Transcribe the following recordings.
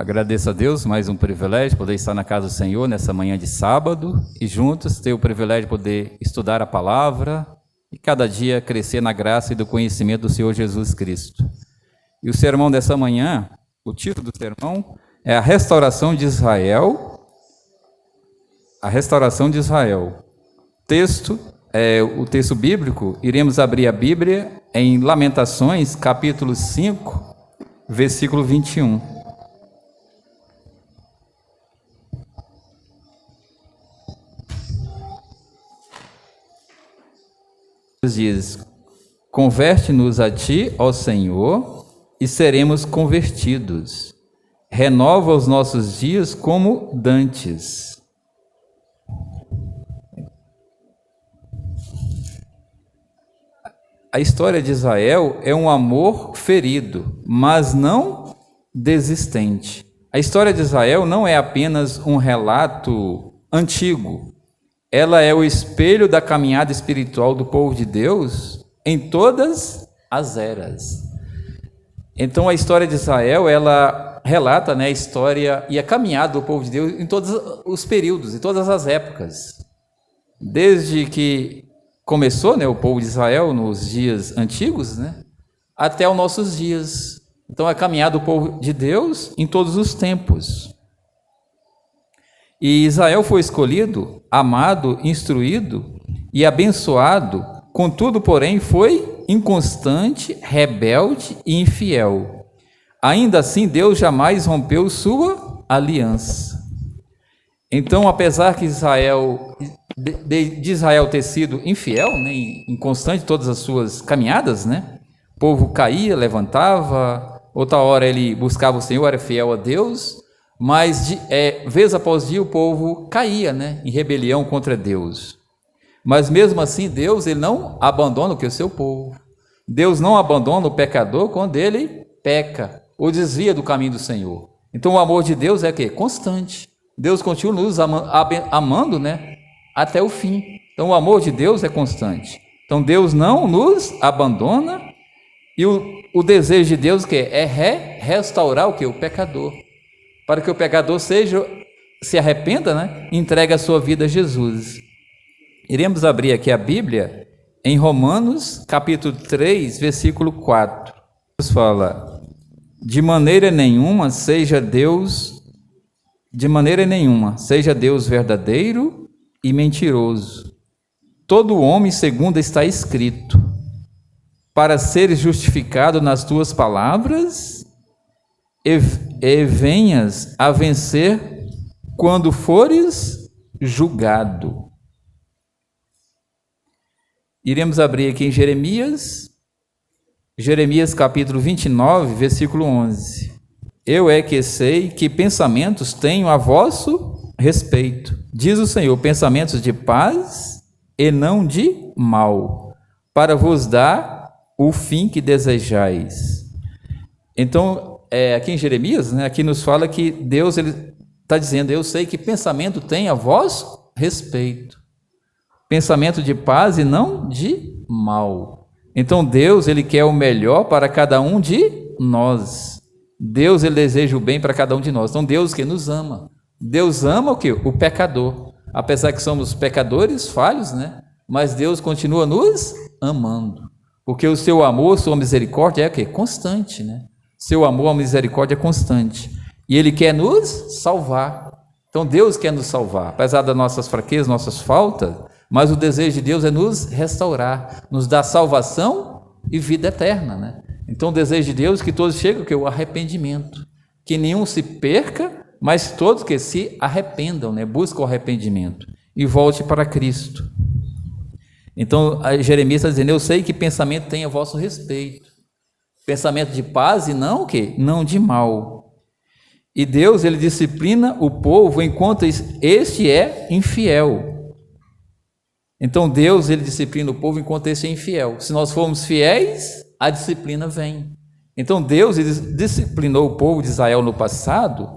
Agradeço a Deus, mais um privilégio poder estar na casa do Senhor nessa manhã de sábado e juntos ter o privilégio de poder estudar a palavra e cada dia crescer na graça e do conhecimento do Senhor Jesus Cristo. E o sermão dessa manhã, o título do sermão é a restauração de Israel. A restauração de Israel. O texto bíblico, iremos abrir a Bíblia em Lamentações, capítulo 5, versículo 21. Diz: converte-nos a ti, ó Senhor, e seremos convertidos. Renova os nossos dias como dantes. A história de Israel é um amor ferido, mas não desistente. A história de Israel não é apenas um relato antigo. Ela é o espelho da caminhada espiritual do povo de Deus em todas as eras. Então, a história de Israel, ela relata, a história e a caminhada do povo de Deus em todos os períodos, em todas as épocas. Desde que começou, o povo de Israel nos dias antigos, até os nossos dias. Então, a caminhada do povo de Deus em todos os tempos. E Israel foi escolhido, amado, instruído e abençoado, contudo, porém, foi inconstante, rebelde e infiel. Ainda assim, Deus jamais rompeu sua aliança. Então, apesar que de Israel ter sido infiel, inconstante em todas as suas caminhadas, o povo caía, levantava, outra hora ele buscava o Senhor, era fiel a Deus, mas vez após dia o povo caía, em rebelião contra Deus. Mas mesmo assim Deus ele não abandona o seu povo. Deus não abandona o pecador quando ele peca ou desvia do caminho do Senhor. Então o amor de Deus é constante. Deus continua nos amando, até o fim. Então o amor de Deus é constante. Então Deus não nos abandona e o desejo de Deus é restaurar o pecador. Para que o pecador se arrependa, entregue a sua vida a Jesus. Iremos abrir aqui a Bíblia em Romanos, capítulo 3, versículo 4. Deus fala: de maneira nenhuma seja Deus verdadeiro e mentiroso. Todo homem, segundo está escrito, para seres justificado nas tuas palavras e venhas a vencer quando fores julgado. Iremos abrir aqui em Jeremias capítulo 29, versículo 11. Eu é que sei que pensamentos tenho a vosso respeito, diz o Senhor, pensamentos de paz e não de mal, para vos dar o fim que desejais. Então, aqui em Jeremias, aqui nos fala que Deus está dizendo: eu sei que pensamento tem a vosso respeito, pensamento de paz e não de mal. Então Deus ele quer o melhor para cada um de nós. Deus ele deseja o bem para cada um de nós. Então Deus que nos ama. Deus ama o pecador. Apesar que somos pecadores, falhos, mas Deus continua nos amando. Porque o seu amor, sua misericórdia é constante, Seu amor, a misericórdia é constante. E Ele quer nos salvar. Então Deus quer nos salvar, apesar das nossas fraquezas, nossas faltas, mas o desejo de Deus é nos restaurar, nos dar salvação e vida eterna, Então o desejo de Deus é que todos cheguem ao arrependimento, que nenhum se perca, mas todos que se arrependam, buscam o arrependimento e volte para Cristo. Então Jeremias está dizendo: eu sei que pensamento tem a vosso respeito, pensamento de paz e não não de mal. E Deus ele disciplina o povo enquanto este é infiel. Então Deus ele disciplina o povo enquanto este é infiel. Se nós formos fiéis, a disciplina vem. Então Deus ele disciplinou o povo de Israel no passado,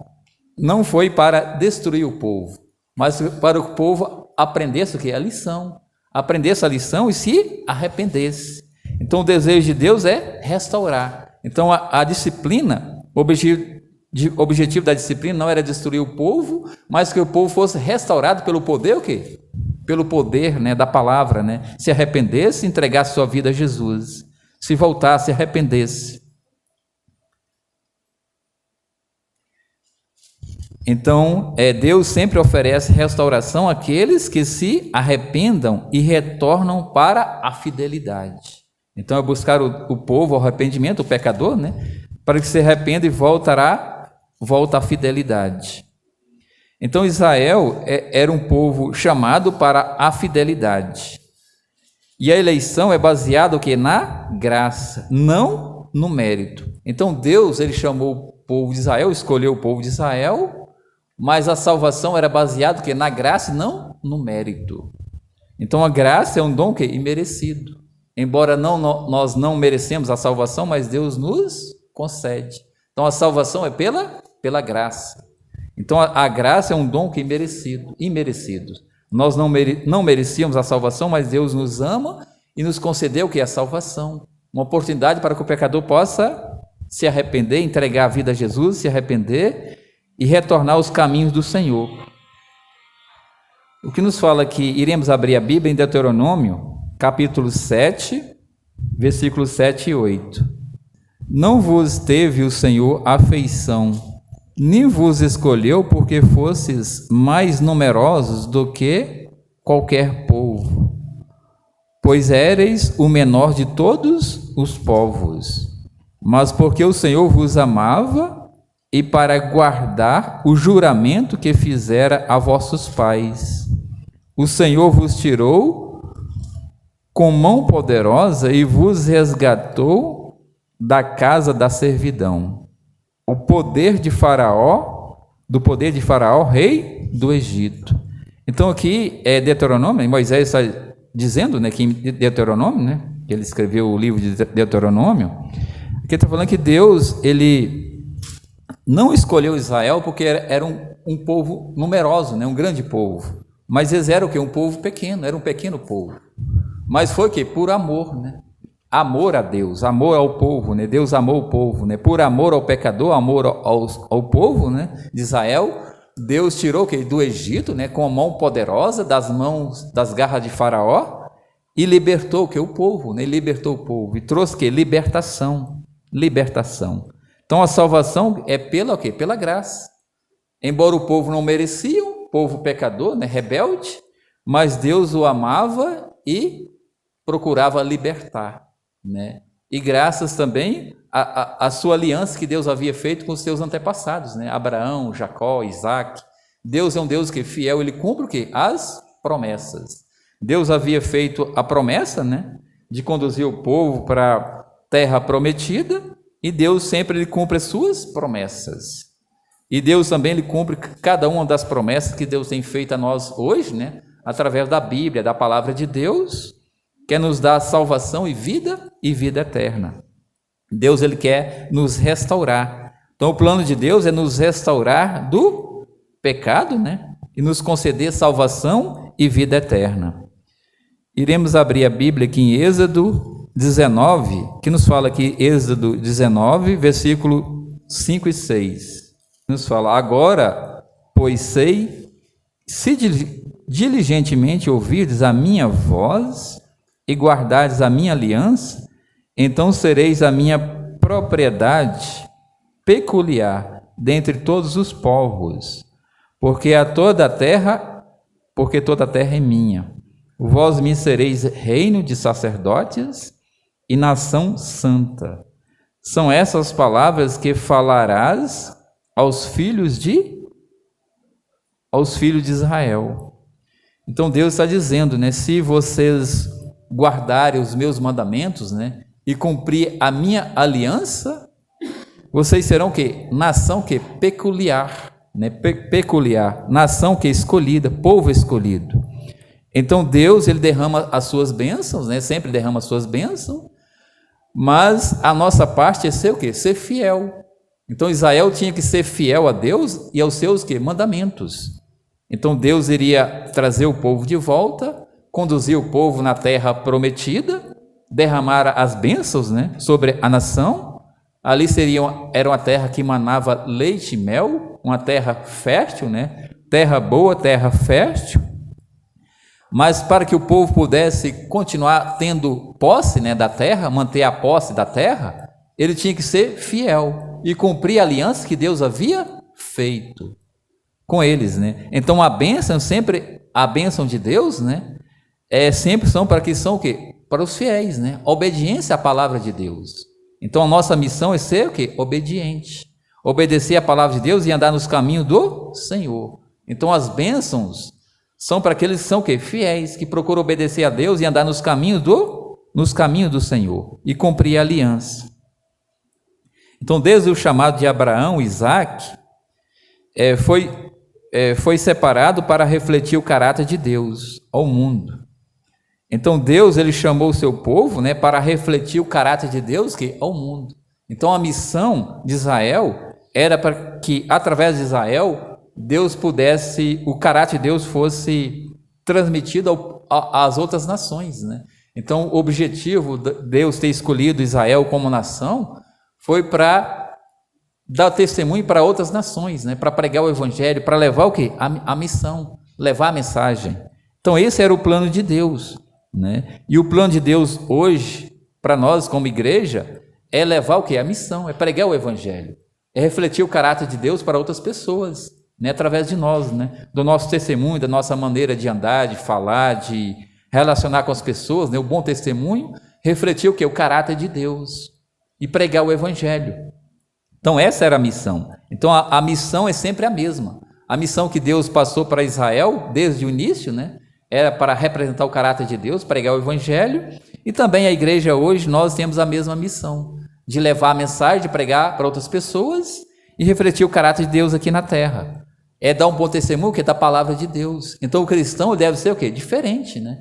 não foi para destruir o povo, mas para que o povo aprendesse a lição, aprendesse a lição e se arrependesse. Então o desejo de Deus é restaurar. Então a disciplina, o objetivo O objetivo da disciplina não era destruir o povo, mas que o povo fosse restaurado pelo poder, o quê? Pelo poder, né, da palavra, né? Se arrependesse, entregasse sua vida a Jesus. Se voltasse, arrependesse. Então, Deus sempre oferece restauração àqueles que se arrependam e retornam para a fidelidade. Então, é buscar o povo, o arrependimento, o pecador, né? Para que se arrependa e volta à fidelidade. Então, Israel era um povo chamado para a fidelidade. E a eleição é baseada o quê? Na graça, não no mérito. Então, Deus, ele chamou o povo de Israel, escolheu o povo de Israel, mas a salvação era baseada o quê? Na graça e não no mérito. Então, a graça é um dom que imerecido. Embora nós não merecemos a salvação, mas Deus nos concede. Então, a salvação é pela graça. Então, a graça é um dom que imerecido. Nós não merecíamos a salvação, mas Deus nos ama e nos concedeu o que é a salvação. Uma oportunidade para que o pecador possa se arrepender, entregar a vida a Jesus, se arrepender e retornar aos caminhos do Senhor. O que nos fala aqui, iremos abrir a Bíblia em Deuteronômio, capítulo 7, versículos 7 e 8. Não vos teve o Senhor afeição, nem vos escolheu porque fosses mais numerosos do que qualquer povo, pois éreis o menor de todos os povos, mas porque o Senhor vos amava e para guardar o juramento que fizera a vossos pais. O Senhor vos tirou com mão poderosa e vos resgatou da casa da servidão, do poder de Faraó, rei do Egito. Então aqui é Deuteronômio, Moisés está dizendo, né, que em Deuteronômio, né, que ele escreveu o livro de Deuteronômio, aqui está falando que Deus, ele não escolheu Israel porque era um povo numeroso, né, um grande povo, mas eles eram o quê? Um povo pequeno, era um pequeno povo, mas foi o quê? Por amor, né? Amor a Deus, amor ao povo, né? Deus amou o povo, né? Por amor ao pecador, amor ao povo, né, de Israel, Deus tirou o quê? Do Egito, né, com a mão poderosa das garras de Faraó e libertou o quê? O povo, né? Libertou o povo e trouxe o quê? Libertação. Então a salvação é pela o quê? Pela graça. Embora o povo não merecia, o povo pecador, né, rebelde, mas Deus o amava e procurava libertar, né? E graças também à sua aliança que Deus havia feito com os seus antepassados, né? Abraão, Jacó, Isaac. Deus é um Deus que é fiel, ele cumpre o quê? As promessas. Deus havia feito a promessa, né, de conduzir o povo para a terra prometida, e Deus sempre ele cumpre as suas promessas. E Deus também ele cumpre cada uma das promessas que Deus tem feito a nós hoje, né, através da Bíblia, da palavra de Deus, quer nos dar salvação e vida eterna. Deus ele quer nos restaurar. Então o plano de Deus é nos restaurar do pecado, né, e nos conceder salvação e vida eterna. Iremos abrir a Bíblia aqui em Êxodo 19, que nos fala aqui, Êxodo 19, versículo 5 e 6. Nos fala: agora, pois sei, se diligentemente ouvirdes a minha voz e guardardes a minha aliança, então sereis a minha propriedade peculiar dentre todos os povos, porque toda a terra é minha. Vós me sereis reino de sacerdotes e nação santa. São essas palavras que falarás aos filhos de Israel. Então Deus está dizendo, né, se vocês guardarem os meus mandamentos, né, e cumprir a minha aliança, vocês serão o quê? Nação que peculiar, né, peculiar, nação que escolhida, povo escolhido. Então Deus ele derrama as suas bênçãos, né, sempre derrama as suas bênçãos, mas a nossa parte é ser o quê? Ser fiel. Então Israel tinha que ser fiel a Deus e aos seus quê? Mandamentos. Então Deus iria trazer o povo de volta, conduzir o povo na terra prometida, derramar as bênçãos, né, sobre a nação, Ali era uma terra que manava leite e mel, uma terra fértil, né? Terra boa, terra fértil. Mas para que o povo pudesse continuar tendo posse, né, da terra, manter a posse da terra, ele tinha que ser fiel e cumprir a aliança que Deus havia feito com eles, né? Então a bênção de Deus, né, sempre são para que são o quê? Para os fiéis, né? Obediência à palavra de Deus. Então a nossa missão é ser o quê? Obediente. Obedecer à palavra de Deus e andar nos caminhos do Senhor. Então as bênçãos são para aqueles que são o quê? Fiéis, que procuram obedecer a Deus e andar nos caminhos do Senhor e cumprir a aliança. Então, desde o chamado de Abraão, Isaac, foi separado para refletir o caráter de Deus ao mundo. Então, Deus ele chamou o seu povo, né, para refletir o caráter de Deus ao mundo. Então, a missão de Israel era para que, através de Israel, o caráter de Deus fosse transmitido às outras nações, né? Então, o objetivo de Deus ter escolhido Israel como nação foi para dar testemunho para outras nações, né? Para pregar o evangelho, para levar o quê? A missão, levar a mensagem. Então, esse era o plano de Deus, né? E o plano de Deus hoje, para nós como igreja, é levar o quê? A missão, é pregar o evangelho, é refletir o caráter de Deus para outras pessoas, né, através de nós, né, do nosso testemunho, da nossa maneira de andar, de falar, de relacionar com as pessoas, né, o bom testemunho, refletir o quê? O caráter de Deus e pregar o evangelho. Então essa era a missão. Então a missão é sempre a mesma. A missão que Deus passou para Israel desde o início, né, era para representar o caráter de Deus, pregar o evangelho, e também a igreja hoje nós temos a mesma missão, de levar a mensagem, de pregar para outras pessoas e refletir o caráter de Deus aqui na terra. É dar um bom testemunho que é da palavra de Deus. Então o cristão deve ser o quê? Diferente, né?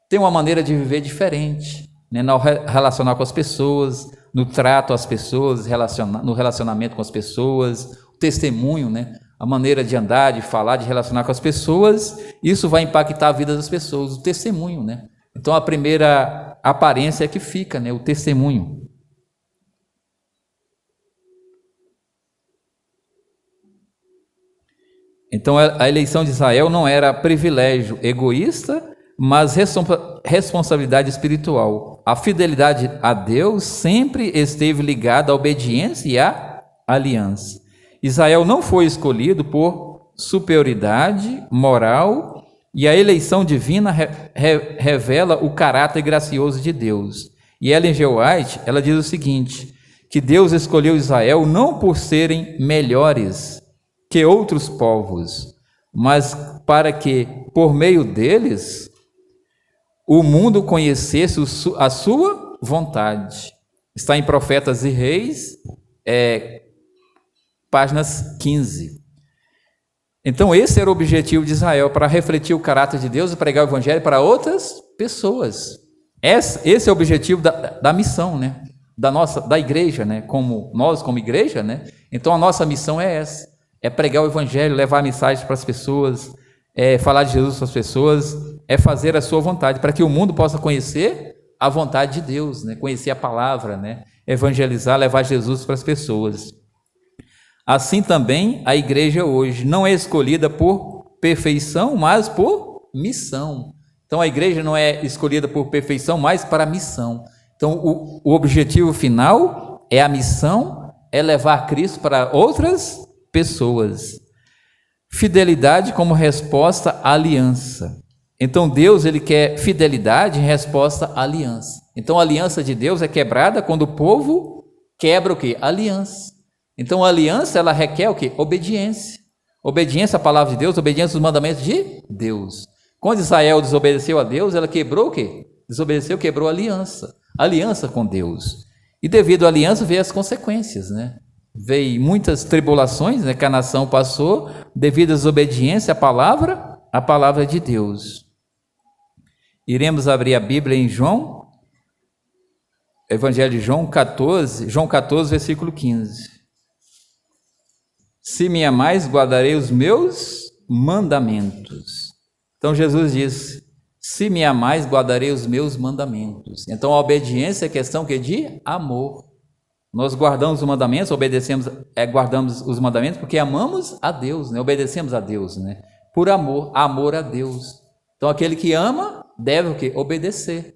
Tem uma maneira de viver diferente, né? No relacionar com as pessoas, no trato às pessoas, no relacionamento com as pessoas, o testemunho, né? A maneira de andar, de falar, de relacionar com as pessoas, isso vai impactar a vida das pessoas, o testemunho, né? Então a primeira aparência é que fica, né? O testemunho. Então a eleição de Israel não era privilégio egoísta, mas responsabilidade espiritual. A fidelidade a Deus sempre esteve ligada à obediência e à aliança. Israel não foi escolhido por superioridade moral, e a eleição divina revela o caráter gracioso de Deus. E Ellen G. White, ela diz o seguinte, que Deus escolheu Israel não por serem melhores que outros povos, mas para que, por meio deles, o mundo conhecesse a sua vontade. Está em Profetas e Reis, páginas 15. Então esse era o objetivo de Israel, para refletir o caráter de Deus e pregar o evangelho para outras pessoas. Esse é o objetivo da missão, né? Da igreja, né? Como igreja, né? Então a nossa missão é essa. É pregar o evangelho, levar a mensagem para as pessoas, falar de Jesus para as pessoas, é fazer a sua vontade, para que o mundo possa conhecer a vontade de Deus, né? Conhecer a palavra, né? Evangelizar, levar Jesus para as pessoas. Assim também a igreja hoje não é escolhida por perfeição, mas por missão. Então a igreja não é escolhida por perfeição, mas para a missão. Então o objetivo final é a missão, é levar Cristo para outras pessoas. Fidelidade como resposta à aliança. Então Deus ele quer fidelidade em resposta à aliança. Então a aliança de Deus é quebrada quando o povo quebra o quê? A aliança. Então a aliança ela requer o quê? Obediência. Obediência à palavra de Deus, obediência aos mandamentos de Deus. Quando Israel desobedeceu a Deus, ela quebrou o quê? Desobedeceu, quebrou a aliança. Aliança com Deus. E devido à aliança veio as consequências, né? Veio muitas tribulações, né, que a nação passou devido à desobediência à palavra de Deus. Iremos abrir a Bíblia em Evangelho de João 14, versículo 15. Se me amais, guardarei os meus mandamentos. Então Jesus diz, se me amais, guardarei os meus mandamentos. Então a obediência é questão de amor. Nós guardamos os mandamentos, obedecemos, guardamos os mandamentos porque amamos a Deus, né? Obedecemos a Deus, né? Por amor a Deus. Então, aquele que ama deve o quê? Obedecer.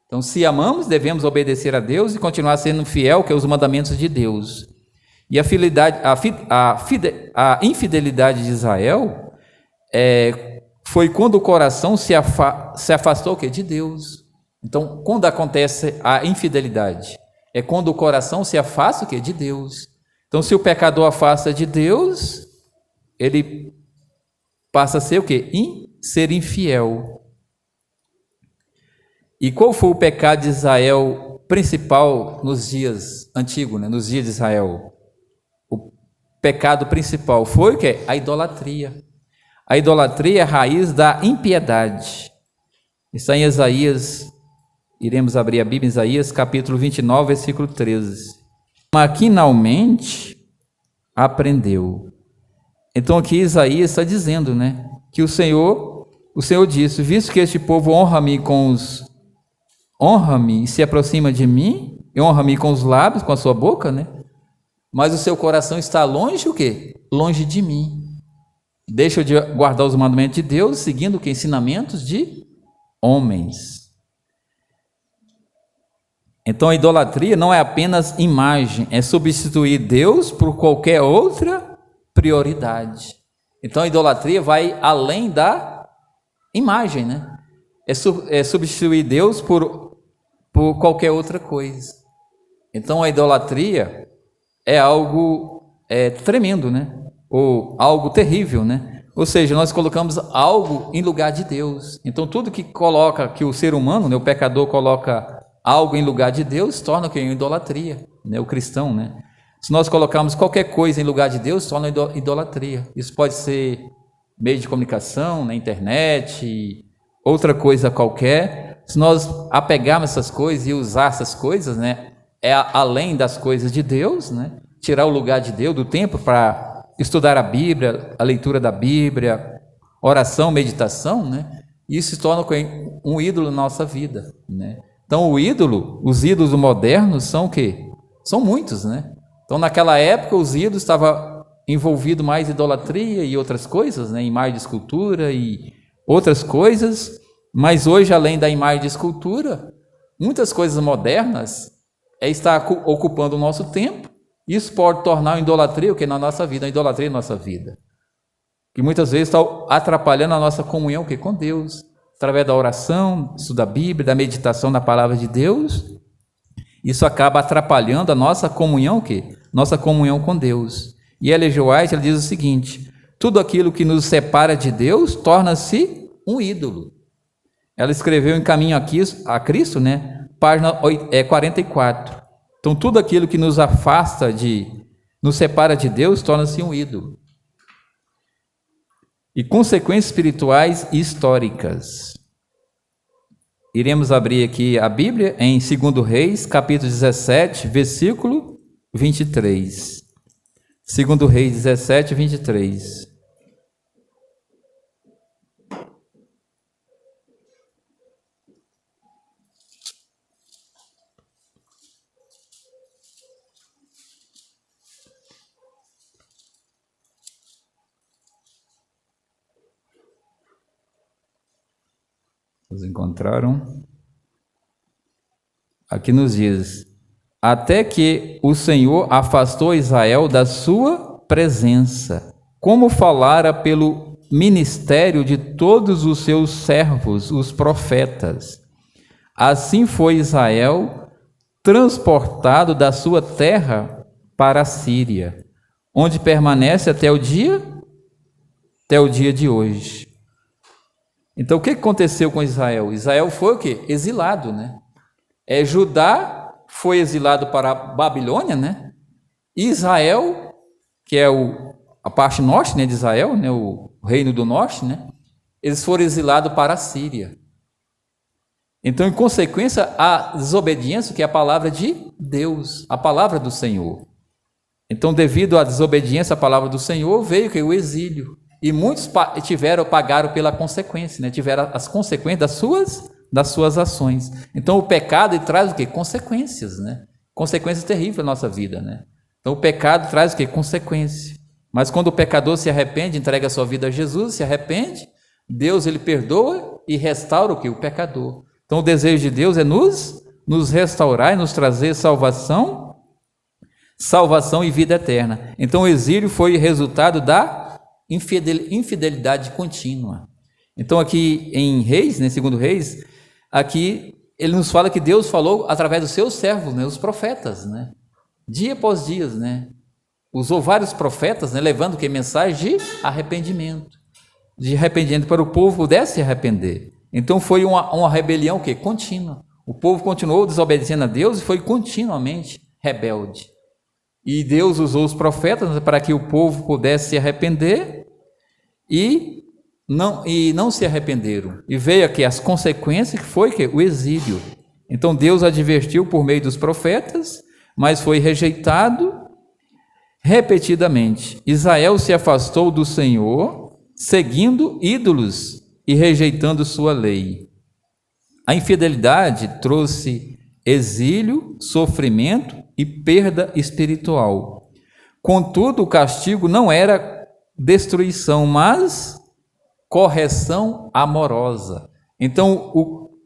Então, se amamos, devemos obedecer a Deus e continuar sendo fiel, que é os mandamentos de Deus. E a infidelidade de Israel foi quando o coração se afastou o quê? De Deus. Então, quando acontece a infidelidade? É quando o coração se afasta o quê? De Deus. Então, se o pecador afasta de Deus, ele passa a ser o quê? Ser infiel. E qual foi o pecado de Israel principal nos dias antigos, né? Nos dias de Israel? O pecado principal foi o quê? A idolatria. A idolatria é a raiz da impiedade. Está em Isaías, iremos abrir a Bíblia em Isaías, capítulo 29, versículo 13. Maquinalmente aprendeu. Então aqui Isaías está dizendo, né, que o Senhor disse, visto que este povo honra-me e se aproxima de mim, e honra-me com os lábios, com a sua boca, né? Mas o seu coração está longe, o quê? Longe de mim. Deixa de guardar os mandamentos de Deus, seguindo o quê? Ensinamentos de homens. Então a idolatria não é apenas imagem, é substituir Deus por qualquer outra prioridade. Então a idolatria vai além da imagem, né? É substituir Deus por qualquer outra coisa. Então a idolatria é algo tremendo, né? Ou algo terrível, né? Ou seja, nós colocamos algo em lugar de Deus. Então tudo que o ser humano, né, o pecador coloca algo em lugar de Deus, torna o que? Idolatria, né? O cristão, né? Se nós colocarmos qualquer coisa em lugar de Deus, torna idolatria. Isso pode ser meio de comunicação, na internet, outra coisa qualquer. Se nós apegarmos essas coisas e usar essas coisas, né, além das coisas de Deus, né, tirar o lugar de Deus, do tempo para estudar a Bíblia, a leitura da Bíblia, oração, meditação, né, isso se torna um ídolo na nossa vida, né. Então os ídolos modernos são o quê? São muitos, né. Então naquela época os ídolos estavam envolvidos mais em idolatria e outras coisas, né, imagem de escultura e outras coisas. Mas hoje, além da imagem de escultura, muitas coisas modernas estão ocupando o nosso tempo. Isso pode tornar uma idolatria, o que na nossa vida, a idolatria na nossa vida. Que muitas vezes está atrapalhando a nossa comunhão o que? Com Deus. Através da oração, estudo da Bíblia, da meditação na palavra de Deus. Isso acaba atrapalhando a nossa comunhão, o quê? Nossa comunhão com Deus. E Ellen G. White, ela diz o seguinte: tudo aquilo que nos separa de Deus torna-se um ídolo. Ela escreveu em Caminho a Cristo, né? Página 44. Então, tudo aquilo que nos afasta nos separa de Deus, torna-se um ídolo. E consequências espirituais e históricas. Iremos abrir aqui a Bíblia em 2 Reis, capítulo 17, versículo 23. 2 Reis 17, 23. Vocês encontraram? Aqui nos diz: até que o Senhor afastou Israel da sua presença, como falara pelo ministério de todos os seus servos, os profetas. Assim foi Israel transportado da sua terra para a Síria, onde permanece até o dia de hoje. Então, o que aconteceu com Israel? Israel foi o quê? Exilado, né? Judá foi exilado para a Babilônia, né? E Israel, que é a parte norte, né, de Israel, né, o reino do norte, né? Eles foram exilados para a Síria. Então, em consequência, a desobediência, que é a palavra de Deus, a palavra do Senhor. Então, devido à desobediência à palavra do Senhor, veio que o exílio. E muitos pagaram pela consequência, né? Tiveram as consequências das suas ações. Então o pecado traz o quê? Consequências, né? consequências terríveis na nossa vida, né? Então o pecado traz o quê? Consequência. Mas quando o pecador se arrepende, entrega a sua vida a Jesus, se arrepende, Deus ele perdoa e restaura o quê? O pecador. Então o desejo de Deus é nos restaurar e nos trazer salvação e vida eterna. Então o exílio foi resultado da infidelidade contínua. Então aqui em Reis, né, segundo Reis, aqui ele nos fala que Deus falou através dos seus servos, né, os profetas, né, dia após dia, né, usou vários profetas, né, levando que mensagem de arrependimento para o povo pudesse se arrepender. Então foi uma rebelião que contínua. O povo continuou desobedecendo a Deus e foi continuamente rebelde. E Deus usou os profetas para que o povo pudesse se arrepender e não se arrependeram. E veio aqui as consequências, que foi o exílio. Então Deus advertiu por meio dos profetas, mas foi rejeitado repetidamente. Israel se afastou do Senhor, seguindo ídolos e rejeitando sua lei. A infidelidade trouxe exílio, sofrimento e perda espiritual. Contudo, o castigo não era destruição, mas correção amorosa. Então,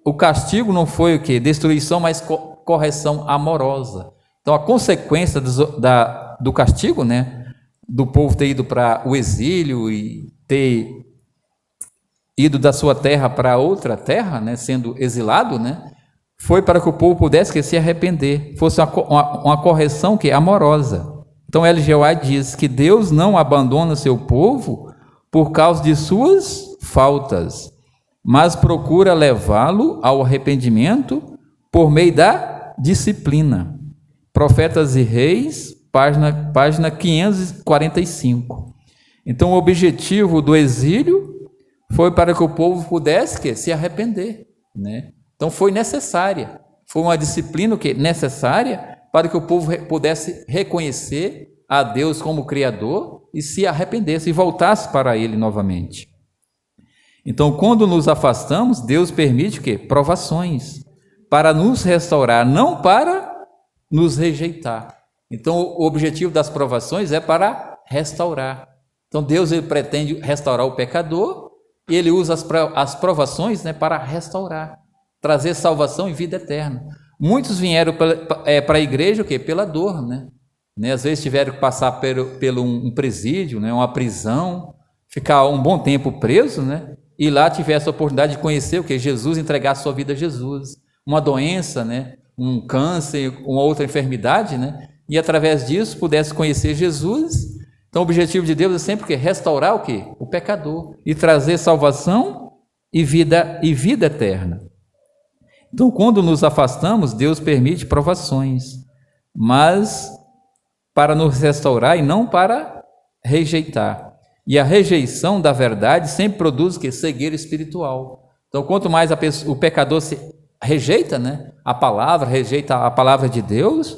o castigo não foi o quê? Destruição, mas correção amorosa. Então, a consequência do castigo, né, do povo ter ido para o exílio e ter ido da sua terra para outra terra, né, sendo exilado, né, foi para que o povo pudesse se arrepender, fosse uma correção que é amorosa. Então Ellen G. White diz que Deus não abandona seu povo por causa de suas faltas, mas procura levá-lo ao arrependimento por meio da disciplina. Profetas e Reis, página 545. Então o objetivo do exílio foi para que o povo pudesse se arrepender, né? Então foi necessária, foi uma disciplina necessária para que o povo pudesse reconhecer a Deus como Criador e se arrependesse e voltasse para Ele novamente. Então, quando nos afastamos, Deus permite provações para nos restaurar, não para nos rejeitar. Então, o objetivo das provações é para restaurar. Então, Deus ele pretende restaurar o pecador e Ele usa as provações, né, para restaurar, trazer salvação e vida eterna. Muitos vieram para a igreja pela dor, né? Às vezes tiveram que passar pelo um presídio, né, uma prisão, ficar um bom tempo preso, né? E lá tivesse a oportunidade de conhecer Jesus, entregar a sua vida a Jesus, uma doença, né, um câncer, uma outra enfermidade, né, e através disso pudesse conhecer Jesus. Então o objetivo de Deus é sempre restaurar o pecador e trazer salvação e vida eterna. Então quando nos afastamos, Deus permite provações, mas para nos restaurar e não para rejeitar. E a rejeição da verdade sempre produz cegueira espiritual. Então, quanto mais o pecador se rejeita, né, rejeita a palavra de Deus,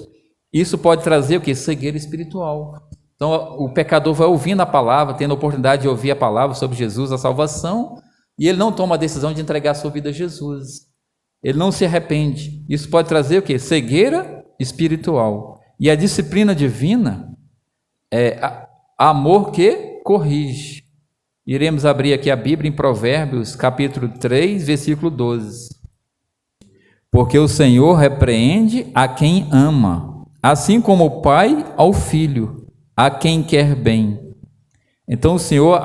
isso pode trazer cegueira espiritual. Então, o pecador vai ouvindo a palavra, tendo a oportunidade de ouvir a palavra sobre Jesus, a salvação, e ele não toma a decisão de entregar a sua vida a Jesus. Ele não se arrepende. Isso pode trazer cegueira espiritual. E a disciplina divina é amor que corrige. Iremos abrir aqui a Bíblia em Provérbios, capítulo 3, versículo 12. Porque o Senhor repreende a quem ama, assim como o pai ao filho, a quem quer bem. Então o Senhor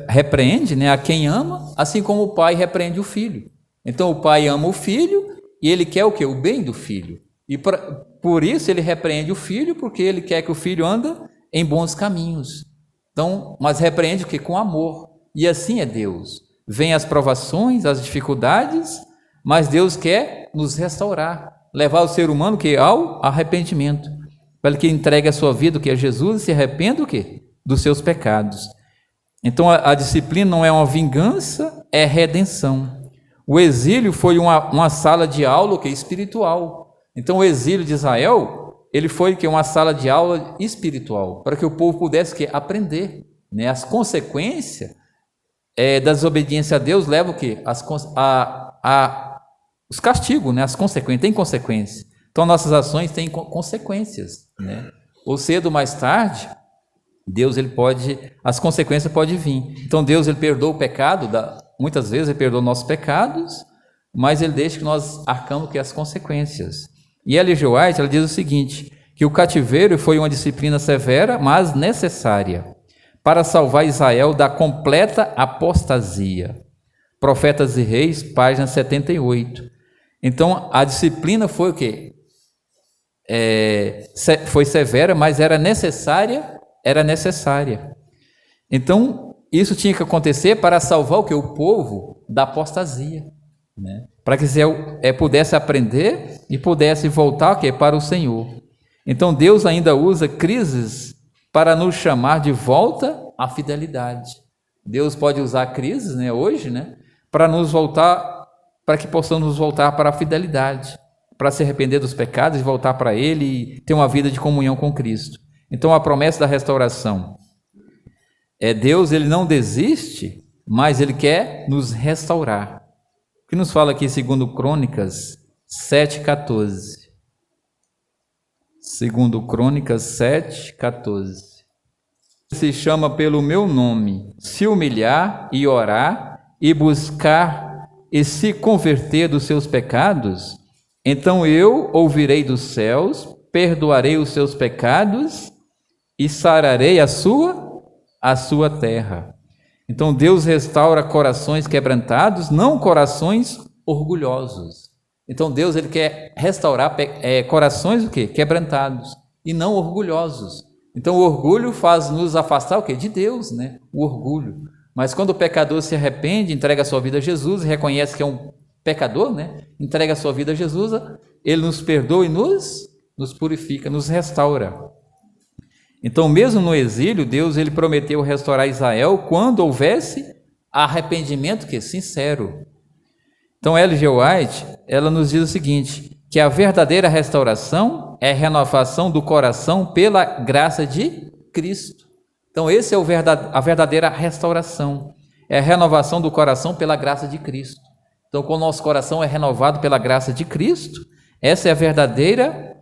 repreende, né, a quem ama, assim como o pai repreende o filho. Então o pai ama o filho e ele quer o bem do filho. E por isso ele repreende o filho, porque ele quer que o filho ande em bons caminhos. Então, mas repreende com amor. E assim é Deus. Vêm as provações, as dificuldades, mas Deus quer nos restaurar, levar o ser humano ao arrependimento, para que entregue a sua vida a Jesus e se arrependa dos seus pecados. Então a disciplina não é uma vingança, é redenção. O exílio foi uma sala de aula espiritual. Então o exílio de Israel, ele foi uma sala de aula espiritual, para que o povo pudesse aprender, né? As consequências da desobediência a Deus levam os castigos, né? As consequências, tem consequência. Então, nossas ações têm consequências, né? Ou cedo ou mais tarde, Deus, as consequências podem vir. Então, Deus, ele perdoa o pecado, muitas vezes ele perdoa nossos pecados, mas ele deixa que nós arcamos com as consequências. E Ellen G. White, ela diz o seguinte, que o cativeiro foi uma disciplina severa, mas necessária, para salvar Israel da completa apostasia. Profetas e Reis, página 78. Então, a disciplina foi o quê? Foi severa, mas era necessária. Então, isso tinha que acontecer para salvar o quê? O povo da apostasia, né? Para que Israel pudesse aprender e pudesse voltar o quê? Para o Senhor. Então, Deus ainda usa crises para nos chamar de volta à fidelidade. Deus pode usar crises, né, hoje, né, para que possamos nos voltar para a fidelidade, para se arrepender dos pecados e voltar para Ele e ter uma vida de comunhão com Cristo. Então, a promessa da restauração Deus, ele não desiste, mas ele quer nos restaurar. O que nos fala aqui, segundo Crônicas 7,14. Segundo Crônicas 7,14. Se chama pelo meu nome, se humilhar e orar e buscar e se converter dos seus pecados, então eu ouvirei dos céus, perdoarei os seus pecados e sararei a sua terra. Então Deus restaura corações quebrantados, não corações orgulhosos. Então Deus, ele quer restaurar corações o quê? Quebrantados e não orgulhosos. Então o orgulho faz nos afastar o quê? De Deus, né? O orgulho. Mas quando o pecador se arrepende, entrega a sua vida a Jesus e reconhece que é um pecador, né? Entrega a sua vida a Jesus, ele nos perdoa e nos purifica, nos restaura. Então, mesmo no exílio, Deus, ele prometeu restaurar Israel quando houvesse arrependimento sincero. Então, Ellen G. White, ela nos diz o seguinte, que a verdadeira restauração é a renovação do coração pela graça de Cristo. Então, esse é a verdadeira restauração, é a renovação do coração pela graça de Cristo. Então, quando o nosso coração é renovado pela graça de Cristo, essa é a verdadeira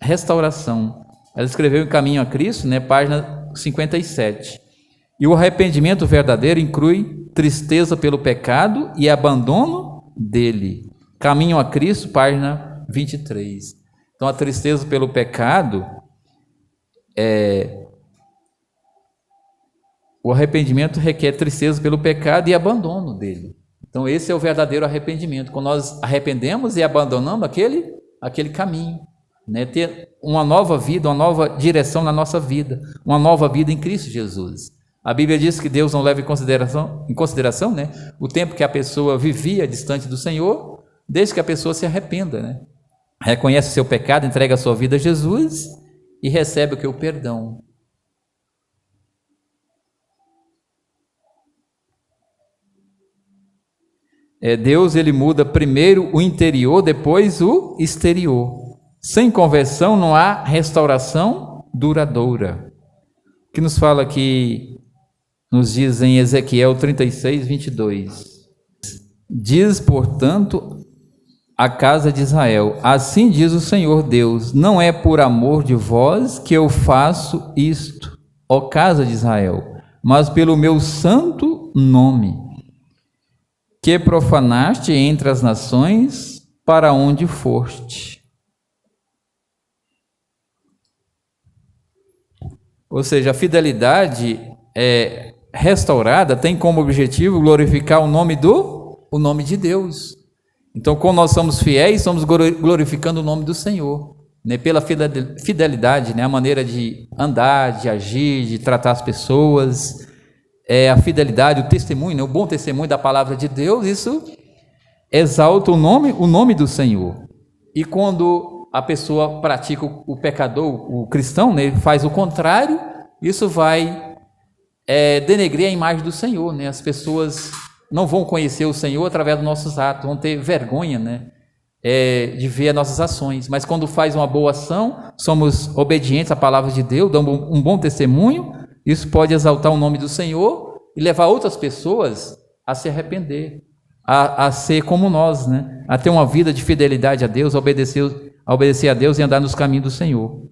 restauração. Ela escreveu em Caminho a Cristo, né, página 57. E o arrependimento verdadeiro inclui tristeza pelo pecado e abandono dele. Caminho a Cristo, página 23. Então, a tristeza pelo pecado o arrependimento requer tristeza pelo pecado e abandono dele. Então, esse é o verdadeiro arrependimento. Quando nós arrependemos e abandonamos aquele caminho, né? Ter uma nova vida, uma nova direção na nossa vida, uma nova vida em Cristo Jesus. A Bíblia diz que Deus não leva em consideração, né, o tempo que a pessoa vivia distante do Senhor, desde que a pessoa se arrependa, né? Reconhece o seu pecado, entrega a sua vida a Jesus e recebe o perdão. Deus, ele muda primeiro o interior, depois o exterior. Sem conversão não há restauração duradoura. O que nos fala aqui, nos diz em Ezequiel 36, 22. Diz, portanto, a casa de Israel, assim diz o Senhor Deus, não é por amor de vós que eu faço isto, ó casa de Israel, mas pelo meu santo nome, que profanaste entre as nações para onde foste. Ou seja, a fidelidade restaurada tem como objetivo glorificar o nome de Deus. Então, quando nós somos fiéis, estamos glorificando o nome do Senhor, né? Pela fidelidade, né? A maneira de andar, de agir, de tratar as pessoas, a fidelidade, o testemunho, né? O bom testemunho da palavra de Deus, isso exalta o nome do Senhor. E quando a pessoa pratica o pecador, o cristão, né, faz o contrário, isso vai denegrir a imagem do Senhor, né? As pessoas não vão conhecer o Senhor através dos nossos atos, vão ter vergonha, né, de ver as nossas ações. Mas quando faz uma boa ação, somos obedientes à palavra de Deus, damos um bom testemunho, isso pode exaltar o nome do Senhor e levar outras pessoas a se arrepender, a ser como nós, né? A ter uma vida de fidelidade a Deus, a obedecer a obedecer a Deus e andar nos caminhos do Senhor.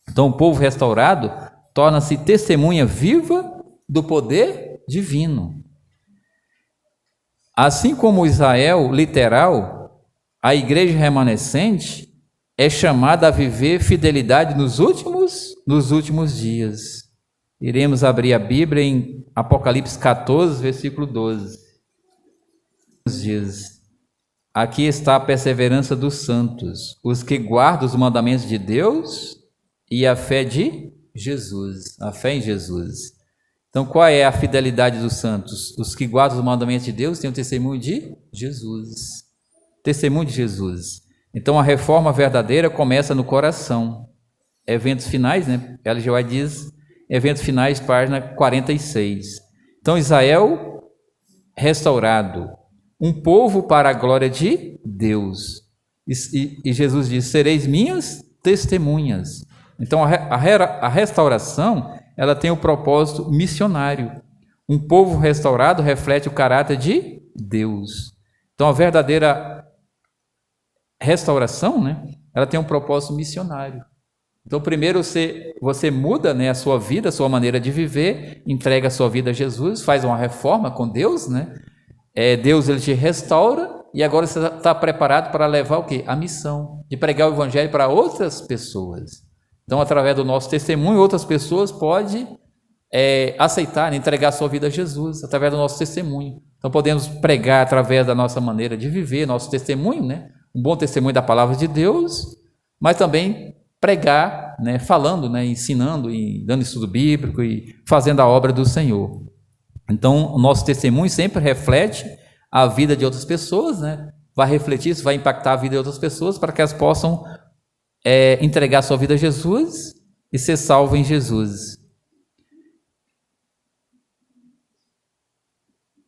Então, o povo restaurado torna-se testemunha viva do poder divino. Assim como Israel literal, a igreja remanescente é chamada a viver fidelidade nos últimos dias. Iremos abrir a Bíblia em Apocalipse 14, versículo 12. Diz: aqui está a perseverança dos santos, os que guardam os mandamentos de Deus e a fé de Jesus, a fé em Jesus. Então, qual é a fidelidade dos santos? Os que guardam os mandamentos de Deus têm o testemunho de Jesus. Testemunho de Jesus. Então, a reforma verdadeira começa no coração. Eventos finais, né? Ellen G. White diz, eventos finais, página 46. Então, Israel restaurado, um povo para a glória de Deus. E Jesus diz, sereis minhas testemunhas. Então, a restauração, ela tem o propósito missionário. Um povo restaurado reflete o caráter de Deus. Então, a verdadeira restauração, né, ela tem um propósito missionário. Então, primeiro você muda, né, a sua vida, a sua maneira de viver, entrega a sua vida a Jesus, faz uma reforma com Deus, né? Deus, ele te restaura e agora você está preparado para levar o quê? A missão de pregar o evangelho para outras pessoas. Então, através do nosso testemunho, outras pessoas podem aceitar, entregar a sua vida a Jesus, através do nosso testemunho. Então, podemos pregar através da nossa maneira de viver, nosso testemunho, né? Um bom testemunho da palavra de Deus, mas também pregar, né? Falando, né? Ensinando, e dando estudo bíblico e fazendo a obra do Senhor. Então, o nosso testemunho sempre reflete a vida de outras pessoas, né? Vai refletir isso, vai impactar a vida de outras pessoas para que elas possam entregar sua vida a Jesus e ser salvo em Jesus.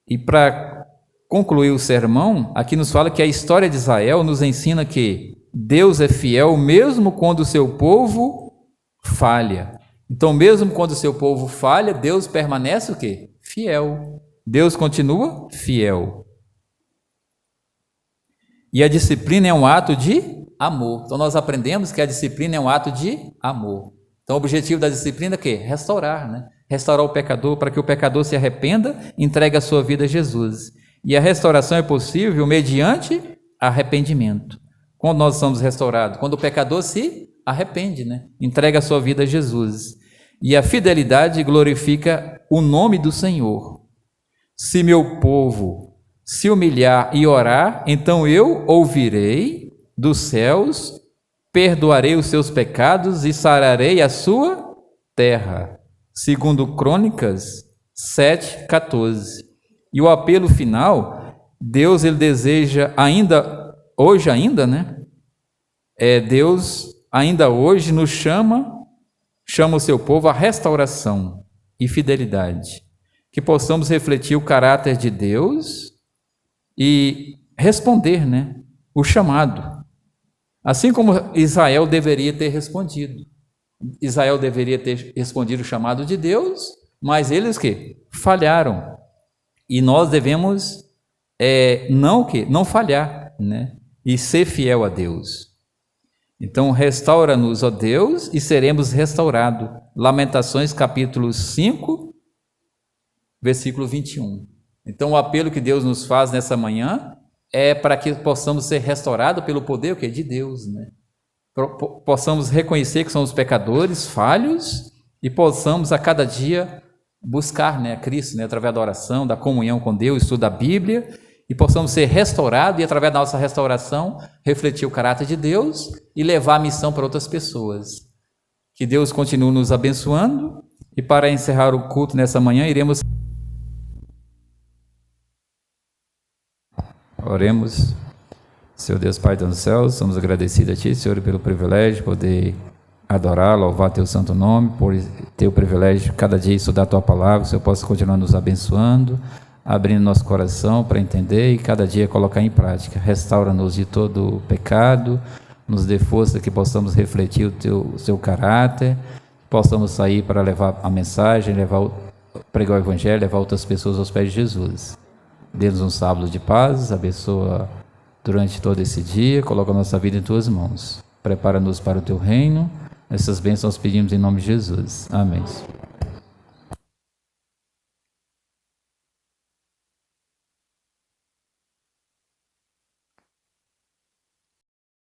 E para concluir o sermão, aqui nos fala que a história de Israel nos ensina que Deus é fiel mesmo quando o seu povo falha. Então, mesmo quando o seu povo falha, Deus permanece o quê? Fiel. Deus continua fiel. E a disciplina é um ato de amor. Então, nós aprendemos que a disciplina é um ato de amor. Então, o objetivo da disciplina é o quê? Restaurar, né? Restaurar o pecador para que o pecador se arrependa e entregue a sua vida a Jesus. E a restauração é possível mediante arrependimento. Quando nós somos restaurados? Quando o pecador se arrepende, né? Entrega a sua vida a Jesus. E a fidelidade glorifica o nome do Senhor. Se meu povo se humilhar e orar, então eu ouvirei dos céus, perdoarei os seus pecados e sararei a sua terra. Segundo Crônicas 7:14. E o apelo final, Deus, ele deseja hoje ainda, né? Deus ainda hoje nos chama o seu povo à restauração e fidelidade, que possamos refletir o caráter de Deus e responder, né, o chamado, assim como Israel deveria ter respondido. Israel deveria ter respondido o chamado de Deus, mas eles falharam. E nós devemos não falhar, né, e ser fiel a Deus. Então, restaura-nos, ó Deus, e seremos restaurados. Lamentações, capítulo 5, versículo 21. Então, o apelo que Deus nos faz nessa manhã é para que possamos ser restaurados pelo poder de Deus, né? Possamos reconhecer que somos pecadores, falhos, e possamos a cada dia buscar, né, a Cristo, né, através da oração, da comunhão com Deus, estudo da Bíblia, e possamos ser restaurados e, através da nossa restauração, refletir o caráter de Deus e levar a missão para outras pessoas. Que Deus continue nos abençoando. E para encerrar o culto nessa manhã, iremos... Oremos. Senhor Deus, Pai dos céus, somos agradecidos a Ti, Senhor, pelo privilégio de poder adorar, louvar Teu santo nome, por ter o privilégio de cada dia estudar a Tua palavra, que o Senhor possa continuar nos abençoando, abrindo nosso coração para entender e cada dia colocar em prática. Restaura-nos de todo pecado, nos dê força que possamos refletir o Seu caráter, possamos sair para levar a mensagem, pregar o Evangelho, levar outras pessoas aos pés de Jesus. Dê-nos um sábado de paz, abençoa durante todo esse dia, coloca a nossa vida em Tuas mãos. Prepara-nos para o teu reino. Essas bênçãos pedimos em nome de Jesus. Amém.